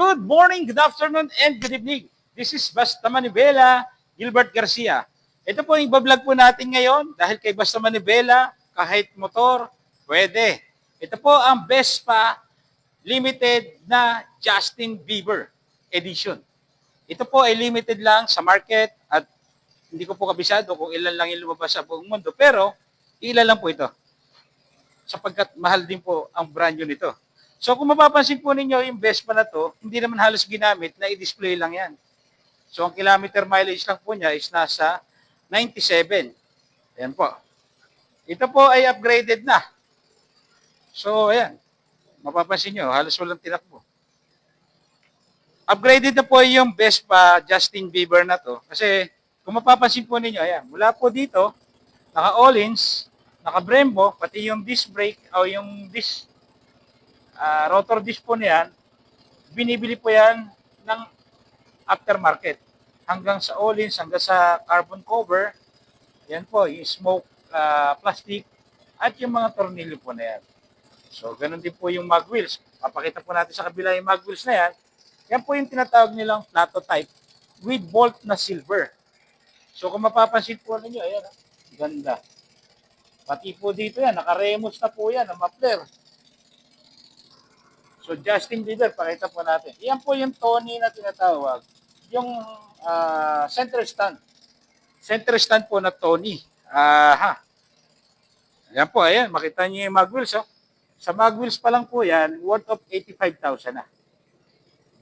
Good morning, good afternoon, and good evening. This is Basta Manibela, Gilbert Garcia. Ito po yung bablog po natin ngayon dahil kay Basta Manibela, kahit motor, pwede. Ito po ang Vespa limited na Justin Bieber edition. Ito po ay limited lang sa market at hindi ko po kabisado kung ilan lang yung lumabas sa buong mundo, pero ilan lang po ito sapagkat mahal din po ang brand new nito. So kung mapapansin po ninyo yung Vespa na to, hindi naman halos ginamit, na i-display lang yan. So ang kilometer mileage lang po niya is nasa 97. Ayan po. Ito po ay upgraded na. So ayan, mapapansin nyo, halos walang tinakbo. Upgraded na po yung Vespa Justin Bieber na to. Kasi kung mapapansin po ninyo, ayan, mula po dito, naka Öhlins, naka Brembo, pati yung disc brake o yung disc rotor disc po niyan, binibili po yan ng aftermarket. Hanggang sa Öhlins, hanggang sa carbon cover, yan po, yung smoke plastic, at yung mga tornilyo po na yan. So, ganun din po yung mag wheels. Papakita po natin sa kabila yung mag wheels na yan. Yan po yung tinatawag nilang plato type with bolt na silver. So, kung mapapansin po ninyo, ayan, ganda. Pati po dito yan, naka-remus na po yan, ang muffler. So, Justin Bieber, pakita po natin. Yan po yung Tony na tinatawag. Yung center stand. Center stand po na Tony. Yan po, ayan. Makita niyo yung mag wheels. Oh. Sa mag wheels pa lang po yan, worth of 85,000 na.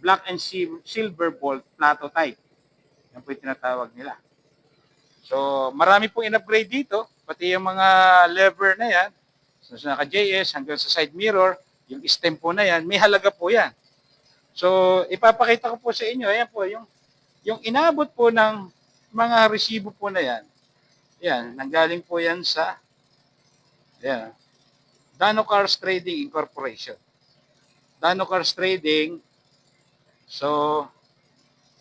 Black and silver bolt plato type. Yan po yung tinatawag nila. So, marami pong in-upgrade dito. Pati yung mga lever na yan. So, naka-JS hanggang sa side mirror. Yung stem po na yan, may halaga po yan. So, ipapakita ko po sa inyo, ayan po, yung inabot po ng mga resibo po na yan. Yan, nanggaling po yan sa yan, Dano Cars Trading Incorporation. Dano Cars Trading, so,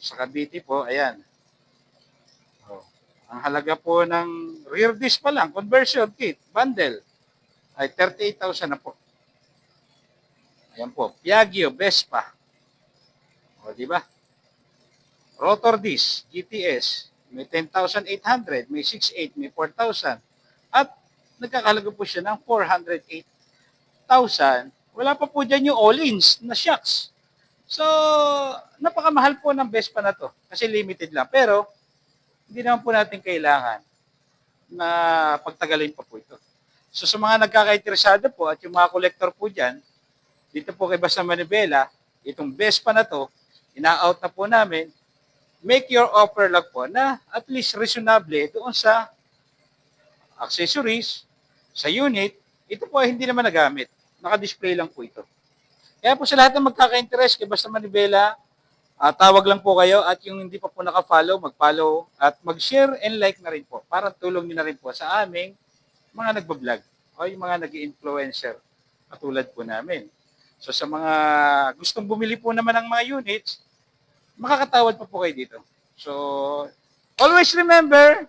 sa Cavite po, ayan. Oh, ang halaga po ng rear disc pa lang, conversion kit, bundle, ay 38,000 na po. Ayan po, Piaggio, Vespa. O, di ba? Rotor disc, GTS, may 10,800, may 6,800, may 4,000. At nagkakahalaga po siya ng 408,000. Wala pa po dyan yung Öhlins na shocks. So, napakamahal po ng Vespa na to kasi limited lang. Pero, hindi naman po natin kailangan na pagtagalin pa po ito. So, sa mga nagkakainteresado po at yung mga collector po dyan, dito po kay Basta Manibela, itong Vespa na to, ina-out na po namin, make your offer lang po na at least reasonable doon sa accessories, sa unit, ito po ay hindi naman nagamit. Naka-display lang po ito. Kaya po sa lahat ng magkaka-interest kay Basta Manibela, tawag lang po kayo at yung hindi pa po naka-follow, mag-follow at mag-share and like na rin po para tulong nyo na rin po sa aming mga nagbablog o yung mga nag-influencer katulad po namin. So sa mga gustong bumili po naman ng mga units, makakatawad pa po kayo dito. So always remember,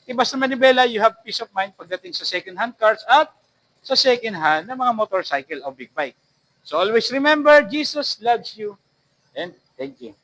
kay Basta Manibela, you have peace of mind pagdating sa second-hand cars at sa second-hand na mga motorcycle o big bike. So always remember, Jesus loves you and thank you.